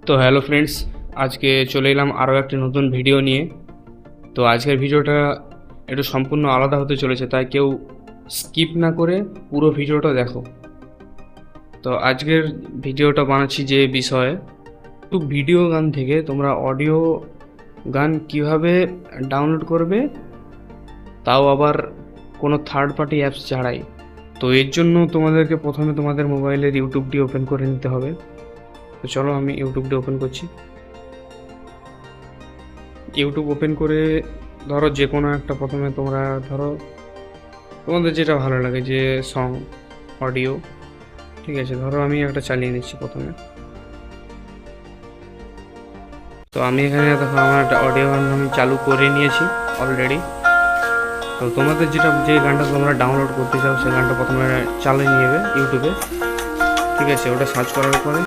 তো hello friends, আজকে চলে এলাম আরও একটি নতুন ভিডিও নিয়ে। তো আজকের ভিডিওটা একটু সম্পূর্ণ আলাদা হতে চলেছে, তাই কেউ স্কিপ না করে পুরো ভিডিওটা দেখো। তো আজকের ভিডিওটা বানাচ্ছি যে বিষয়ে, একটু ভিডিও গান থেকে তোমরা অডিও গান কিভাবে ডাউনলোড করবে, তাও আবার কোনো থার্ড পার্টি অ্যাপস ছাড়াই। তো এর জন্য তোমাদেরকে প্রথমে তোমাদের মোবাইলের ইউটিউবটি ওপেন করে নিতে হবে। তো চলো আমি ইউটিউবটি ওপেন করছি। ইউটিউব ওপেন করে ধরো যে কোনো একটা, প্রথমে তোমরা ধরো তোমাদের যেটা ভালো লাগে, যে সং অডিও, ঠিক আছে, ধরো আমি একটা চালিয়ে নিচ্ছি প্রথমে। তো আমি এখানে দেখো আমার একটা অডিও গান আমি চালু করে নিয়েছি অলরেডি। তো তোমাদের যে গানটা তোমরা ডাউনলোড করতে চাও সেই গানটা প্রথমে চালিয়ে নেবে ইউটিউবে, ঠিক আছে। ওটা সার্চ করার পরে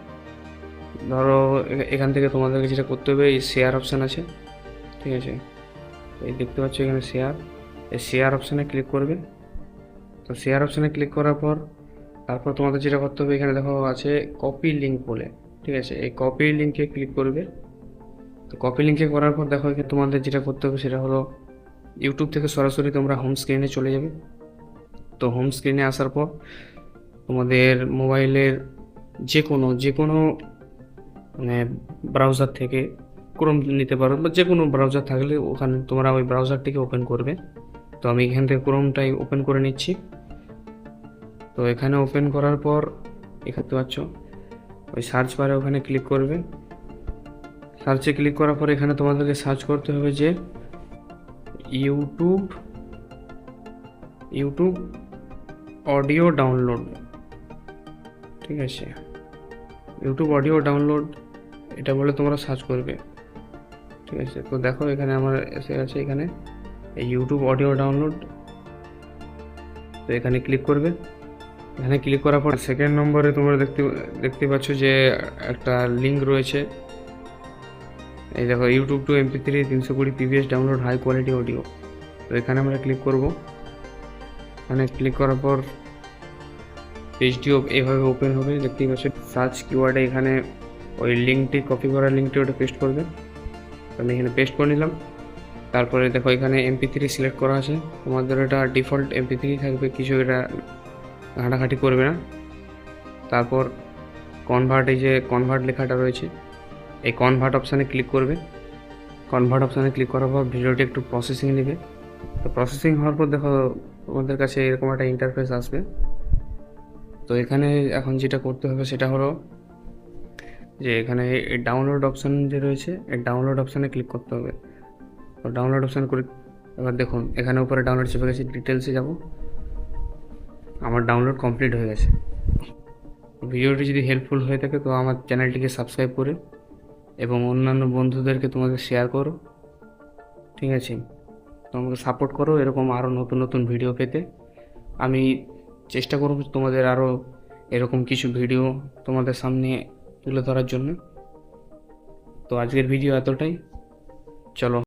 ধরো এখান থেকে তোমাদেরকে যেটা করতে হবে, এই শেয়ার অপশান আছে, ঠিক আছে, এই দেখতে পাচ্ছ এখানে শেয়ার, এই শেয়ার অপশানে ক্লিক করবে। তো শেয়ার অপশানে ক্লিক করার পর তারপর তোমাদের যেটা করতে হবে, এখানে দেখো আছে কপি লিঙ্ক বলে, ঠিক আছে, এই কপি লিঙ্কে ক্লিক করবে। তো কপি লিঙ্কে করার পর দেখো এখানে তোমাদের যেটা করতে হবে সেটা হলো ইউটিউব থেকে সরাসরি তোমরা হোম স্ক্রিনে চলে যাবে। তো হোম স্ক্রিনে আসার পর তোমাদের মোবাইলের যে কোনো মানে ব্রাউজার থেকে ক্রোম নিতে পারো, বা যে কোনো ব্রাউজার থাকলে ওখানে তোমরা ওই ব্রাউজারটিকে ওপেন করবে। তো আমি এখান থেকে ক্রোমটাই ওপেন করে নিচ্ছি। তো এখানে ওপেন করার পর দেখতে পাচ্ছ ওই সার্চ বারে ওখানে ক্লিক করবে। সার্চে ক্লিক করার পর এখানে তোমাদেরকে সার্চ করতে হবে যে ইউটিউব অডিও ডাউনলোড, ঠিক আছে, ইউটিউব অডিও ডাউনলোড এটা বলে তোমরা সার্চ করবে, ঠিক আছে। তো দেখো এখানে আমার এসে গেছে এখানে এই ইউটিউব অডিও ডাউনলোড। তো এখানে ক্লিক করবে। এখানে ক্লিক করার পর সেকেন্ড নম্বরে তোমরা দেখতে পাচ্ছ যে একটা লিঙ্ক রয়েছে, এই দেখো YouTube to MP3 320 PBS download high quality audio. তো এখানে আমরা ক্লিক করব। এখানে ক্লিক করার পর পেজটি এভাবে ওপেন হবে, দেখতেই পাচ্ছ। সার্চ কিওয়ার্ডে এখানে ওই লিঙ্কটি, কপি করা লিঙ্কটি ওটা পেস্ট করবে। আমি এখানে পেস্ট করে নিলাম। তারপরে দেখো এখানে MP3 সিলেক্ট করা আছে, তোমাদের এটা ডিফল্ট MP3 থাকবে, কিছু এটা ঘাঁটাঘাঁটি করবে না। তারপর এই যে কনভার্ট লেখাটা রয়েছে, এই কনভার্ট অপশানে ক্লিক করবে। কনভার্ট অপশানে ক্লিক করার পর ভিডিওটি একটু প্রসেসিং নেবে। তো প্রসেসিং হওয়ার পর দেখো তোমাদের কাছে এরকম একটা ইন্টারফেস আসবে। তো এখানে এখন যেটা করতে হবে সেটা হলো যে এখানে এই ডাউনলোড অপশান যে রয়েছে, এই ডাউনলোড অপশানে ক্লিক করতে হবে। তো ডাউনলোড অপশান করে এবার দেখুন এখানে উপরে ডাউনলোড চেপে গেছে, ডিটেলসে যাব। আমার ডাউনলোড কমপ্লিট হয়ে গেছে। ভিডিওটি যদি হেল্পফুল হয়ে থাকে তো আমার চ্যানেলটিকে সাবস্ক্রাইব করে এবং অন্যান্য বন্ধুদেরকে তোমাদের শেয়ার করো, ঠিক আছে। তোমাকে সাপোর্ট করো এরকম আরও নতুন নতুন ভিডিও পেতে। আমি চেষ্টা করব তোমাদের আরও এরকম কিছু ভিডিও তোমাদের সামনে তুলে ধরার জন্য। তো আজকের ভিডিও এতটাই, চলো।